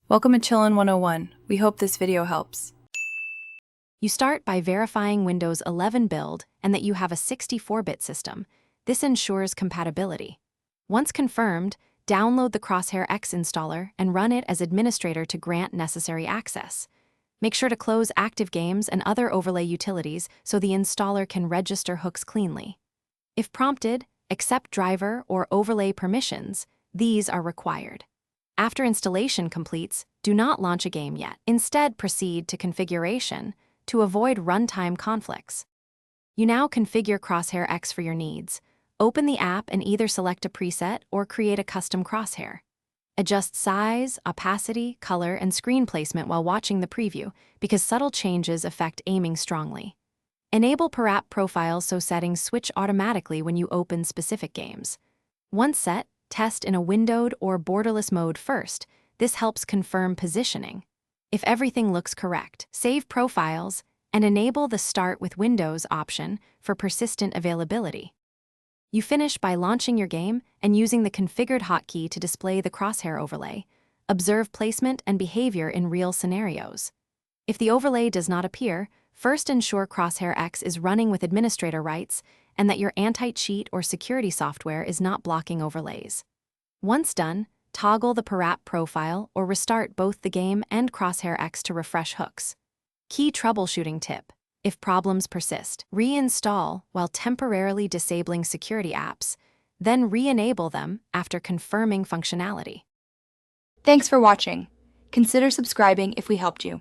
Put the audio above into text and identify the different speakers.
Speaker 1: Welcome to Chillin' 101. We hope this video helps.
Speaker 2: You start by verifying Windows 11 build and that you have a 64-bit system. This ensures compatibility. Once confirmed, download the Crosshair X installer and run it as administrator to grant necessary access. Make sure to close active games and other overlay utilities so the installer can register hooks cleanly. If prompted, accept driver or overlay permissions. These are required. After installation completes, do not launch a game yet. Instead, proceed to configuration to avoid runtime conflicts. You now configure Crosshair X for your needs. Open the app and either select a preset or create a custom crosshair. Adjust size, opacity, color, and screen placement while watching the preview because subtle changes affect aiming strongly. Enable per app profiles so settings switch automatically when you open specific games. Once set, test in a windowed or borderless mode first. This helps confirm positioning. If everything looks correct, save profiles and enable the Start with Windows option for persistent availability. You finish by launching your game and using the configured hotkey to display the crosshair overlay. Observe placement and behavior in real scenarios. If the overlay does not appear, first ensure Crosshair X is running with administrator rights and that your anti-cheat or security software is not blocking overlays. Once done, toggle the per app profile or restart both the game and Crosshair X to refresh hooks. Key troubleshooting tip: if problems persist, reinstall while temporarily disabling security apps, then re-enable them after confirming functionality.
Speaker 3: Thanks for watching. Consider subscribing if we helped you.